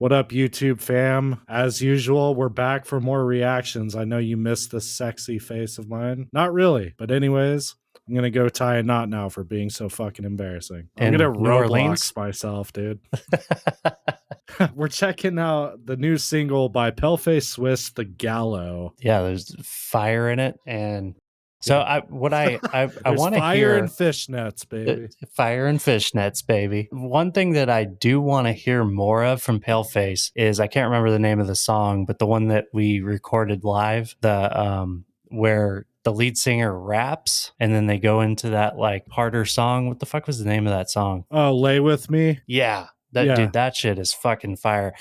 What up, YouTube fam? As usual, we're back for more reactions. I know you missed this sexy face of mine. Not really, but anyways, I'm gonna go tie a knot now for being so fucking embarrassing. I'm gonna Roblox myself, dude. We're checking out the new single by Paleface Swiss, The Gallow. Yeah, there's fire in it, and so I want to hear fire and fishnets, baby. Fire and fishnets, baby. One thing that I do want to hear more of from Paleface is, I can't remember the name of the song, but the one that we recorded live, the where the lead singer raps and then they go into that like harder song. What the fuck was the name of that song? Oh, Lay With Me. Yeah. Dude, that shit is fucking fire.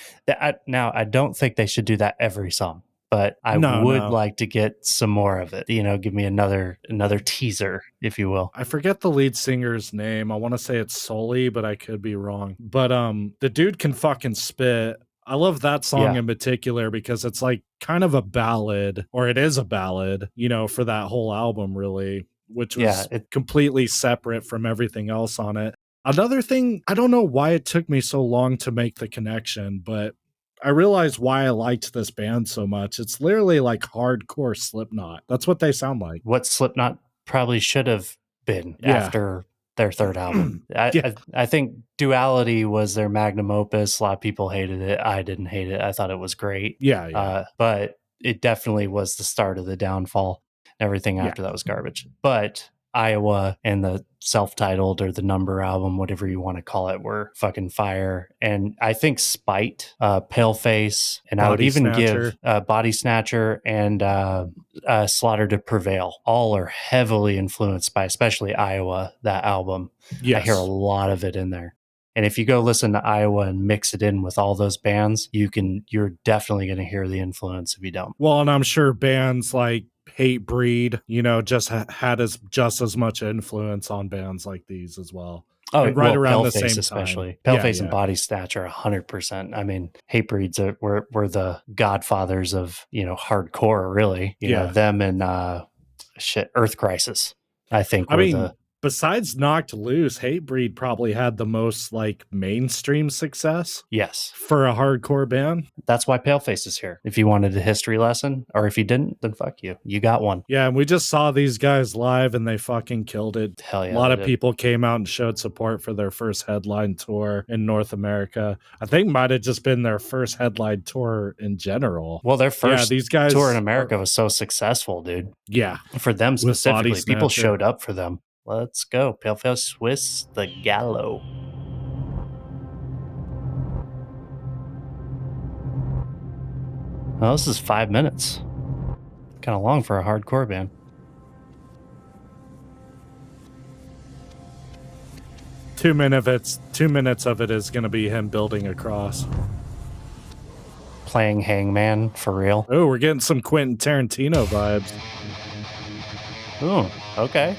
Now, I don't think they should do that every song, but I would like to get some more of it. You know, give me another teaser, if you will. I forget the lead singer's name. I want to say it's Sully, but I could be wrong. But the dude can fucking spit. I love that song in particular because it's like kind of a ballad, or it is a ballad, you know, for that whole album, really, which was completely separate from everything else on it. Another thing, I don't know why it took me so long to make the connection, but I realized why I liked this band so much. It's literally like hardcore Slipknot. That's what they sound like. What Slipknot probably should have been after their third album. I think Duality was their magnum opus. A lot of people hated it. I didn't hate it. I thought it was great. But it definitely was the start of the downfall. Everything after that was garbage. But Iowa and the self-titled or the Number album, whatever you want to call it, were fucking fire. And I think Spite, Paleface, and I would even give Body Snatcher and Slaughter to Prevail, all are heavily influenced by especially Iowa, that album. I hear a lot of it in there. And if you go listen to Iowa and mix it in with all those bands, you're definitely going to hear the influence if you don't. Well, and I'm sure bands like Hatebreed, you know, just had just as much influence on bands like these as well. Oh, and right around Paleface, the same especially time. Paleface and Body Snatcher, 100%. I mean, Hatebreeds were the godfathers of, you know, hardcore, really. You know, them and Earth Crisis, I think. Besides Knocked Loose, Hatebreed probably had the most like mainstream success. Yes. For a hardcore band. That's why Paleface is here. If you wanted a history lesson, or if you didn't, then fuck you. You got one. Yeah, and we just saw these guys live and they fucking killed it. Hell yeah. A lot of people came out and showed support for their first headline tour in North America. I think might have just been their first headline tour in general. Well, their first tour in America was so successful, dude. Yeah. For them specifically, people showed up for them. Let's go. Paleface Swiss, The Gallow. Well, this is 5 minutes. Kind of long for a hardcore band. Two minutes of it is going to be him building a cross. Playing Hangman, for real. Oh, we're getting some Quentin Tarantino vibes. Oh, okay.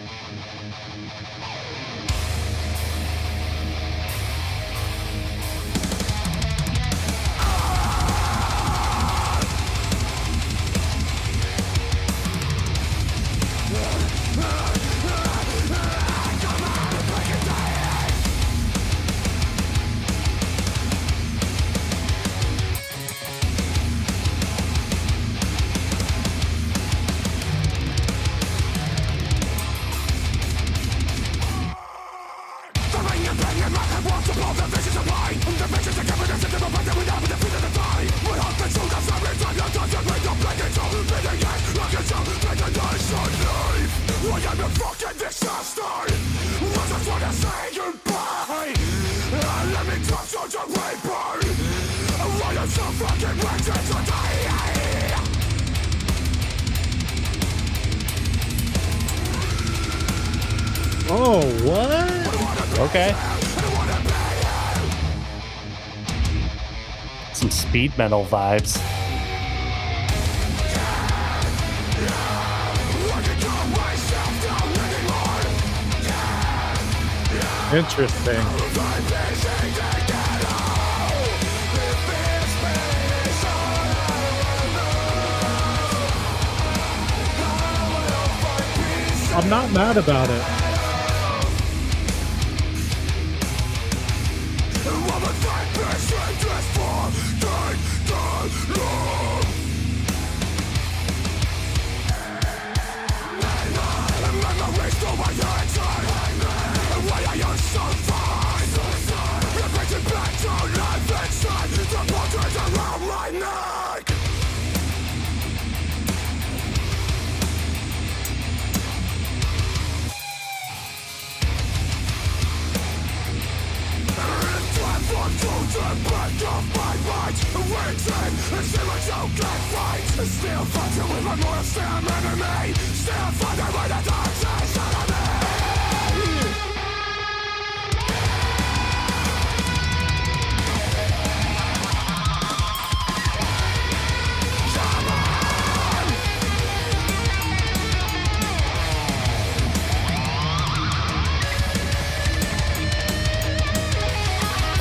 Oh, what? Okay. Some speed metal vibes. Interesting. I'm not mad about it.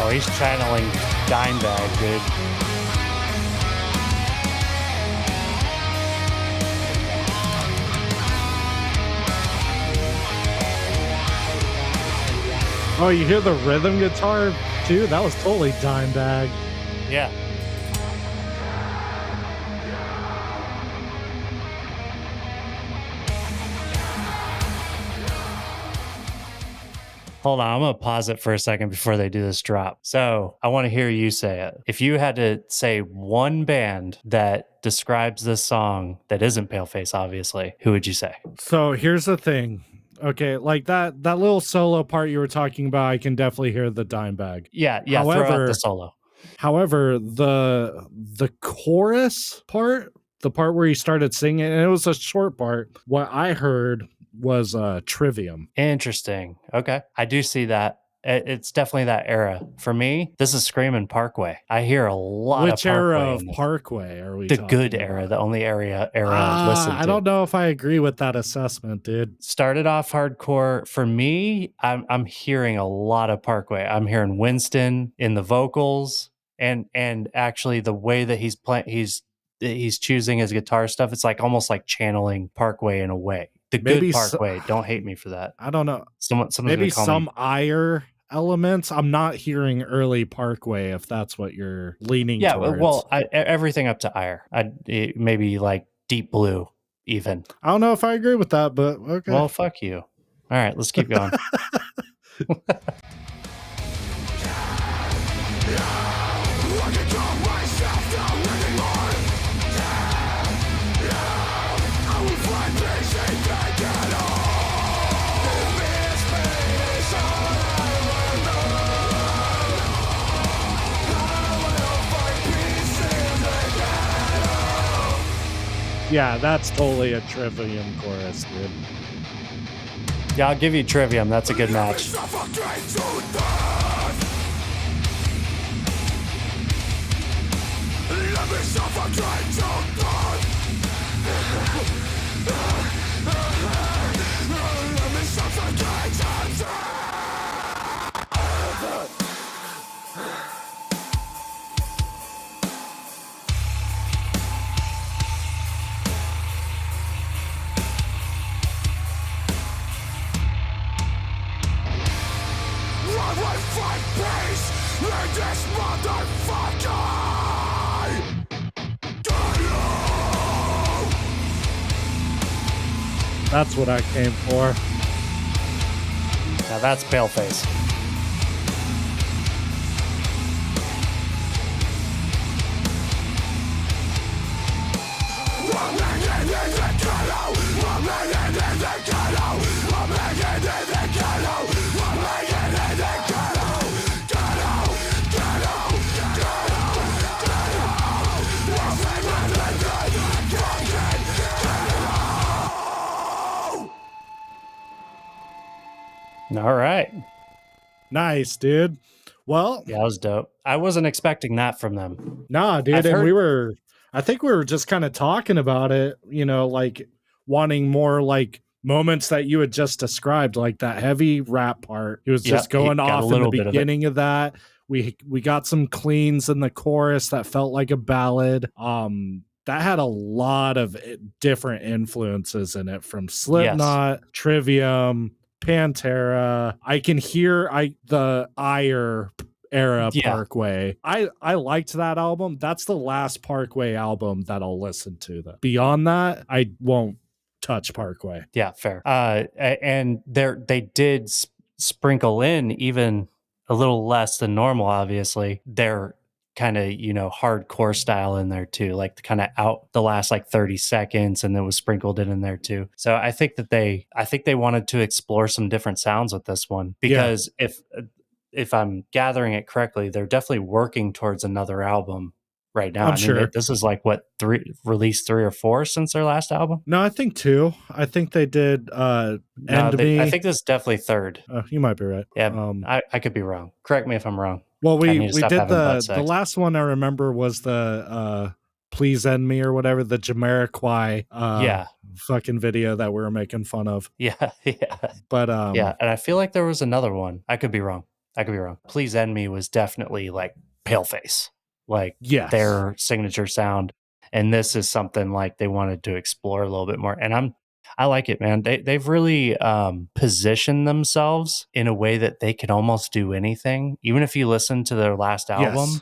Oh, he's channeling Dimebag, dude. Oh, you hear the rhythm guitar too? That was totally Dimebag. Yeah. Hold on, I'm going to pause it for a second before they do this drop. So I want to hear you say it. If you had to say one band that describes this song that isn't Paleface, obviously, who would you say? So here's the thing. Okay, like that little solo part you were talking about, I can definitely hear the Dimebag. Yeah, throw out the solo. However, the chorus part, the part where he started singing, and it was a short part, what I heard was Trivium. Interesting. Okay. I do see that. It's definitely that era. For me, this is Screamin' Parkway. I hear a lot of Parkway. Which era of Parkway are we the talking good about? era, the only era I've listened to. I don't know if I agree with that assessment, dude. Started off hardcore. For me, I'm hearing a lot of Parkway. I'm hearing Winston in the vocals, and actually the way that he's playing, he's choosing his guitar stuff. It's like almost like channeling Parkway in a way. The good Parkway. Don't hate me for that. I don't know. Maybe some ire elements. I'm not hearing early Parkway, if that's what you're leaning towards. Yeah, well, everything up to ire. Maybe like Deep Blue, even. I don't know if I agree with that, but okay. Well, fuck you. All right, let's keep going. Yeah, that's totally a Trivium chorus, dude. Yeah, I'll give you Trivium. That's a good match. That's what I came for. Now that's Paleface. All right. Nice, dude. Well, yeah, that was dope. I wasn't expecting that from them. Nah, dude. I think we were just kind of talking about it, you know, like wanting more like moments that you had just described, like that heavy rap part. He was just going off in the beginning of that. We got some cleans in the chorus that felt like a ballad. That had a lot of different influences in it, from Slipknot, Trivium, Pantera. I can hear the ire era Parkway. I liked that album. That's the last Parkway album that I'll listen to, though. Beyond that, I won't touch Parkway. Yeah, fair. And they did sprinkle in even a little less than normal, obviously. Their kind of, you know, hardcore style in there too, like kind of out the last like 30 seconds, and then was sprinkled in there too. So I think they wanted to explore some different sounds with this one, because if I'm gathering it correctly, they're definitely working towards another album right now. Sure. This is like what, released 3 or 4 since their last album? No, I think 2. I think they did End Me. I think this is definitely 3rd. You might be right. Yeah, I could be wrong. Correct me if I'm wrong. Well, we did the last one I remember was the Please End Me or whatever, the Jamiroquai fucking video that we were making fun of. Yeah. But and I feel like there was another one. I could be wrong. Please End Me was definitely like Paleface, like their signature sound. And this is something like they wanted to explore a little bit more. And I like it, man. They've really positioned themselves in a way that they can almost do anything. Even if you listen to their last album,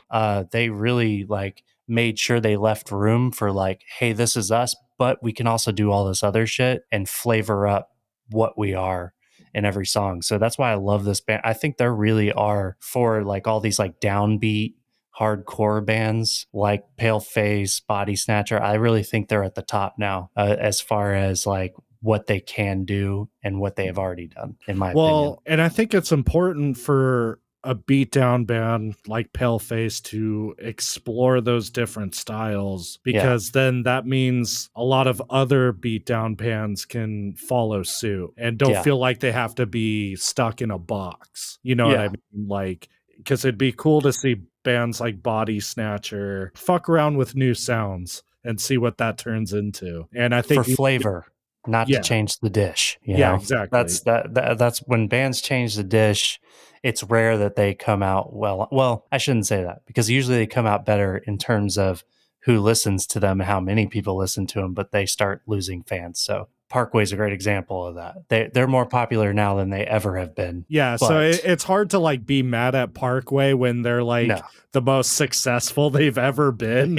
they really like made sure they left room for like, hey, this is us, but we can also do all this other shit and flavor up what we are in every song. So that's why I love this band. I think there really are, for like all these like downbeat hardcore bands like Paleface, Body Snatcher, I really think they're at the top now as far as like what they can do and what they have already done, in my opinion. And I think it's important for a beatdown band like Paleface to explore those different styles, because then that means a lot of other beatdown bands can follow suit and don't feel like they have to be stuck in a box. You know what I mean? Like, because it'd be cool to see bands like Body Snatcher fuck around with new sounds and see what that turns into. And I think for flavor, not to change the dish. You know? Exactly. That's when bands change the dish. It's rare that they come out well, I shouldn't say that, because usually they come out better in terms of who listens to them, how many people listen to them, but they start losing fans. So Parkway's a great example of that. They're more popular now than they ever have been. Yeah, so it's hard to like be mad at Parkway when they're like the most successful they've ever been.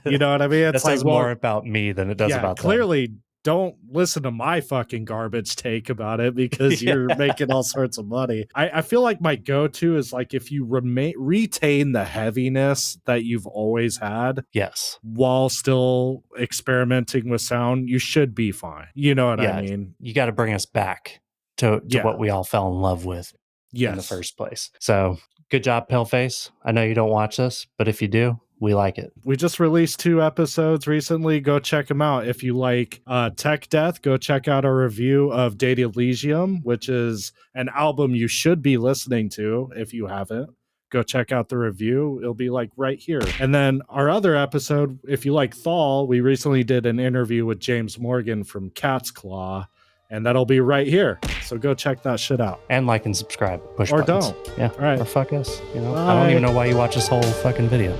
You know what I mean? It's like more about me than it does about them. Clearly, don't listen to my fucking garbage take about it, because you're making all sorts of money. I feel like my go-to is like, if you retain the heaviness that you've always had, while still experimenting with sound, you should be fine. You know what I mean? You got to bring us back to what we all fell in love with in the first place. So good job, Paleface. I know you don't watch this, but if you do, we like it. We just released 2 episodes recently. Go check them out. If you like Tech Death, go check out our review of Data Elysium, which is an album you should be listening to if you haven't. Go check out the review. It'll be like right here. And then our other episode, if you like Thall, we recently did an interview with James Morgan from Cat's Claw, and that'll be right here. So go check that shit out. And like and subscribe. Push or buttons. Don't. Yeah. All right. Or fuck us. You know, I don't even know why you watch this whole fucking video.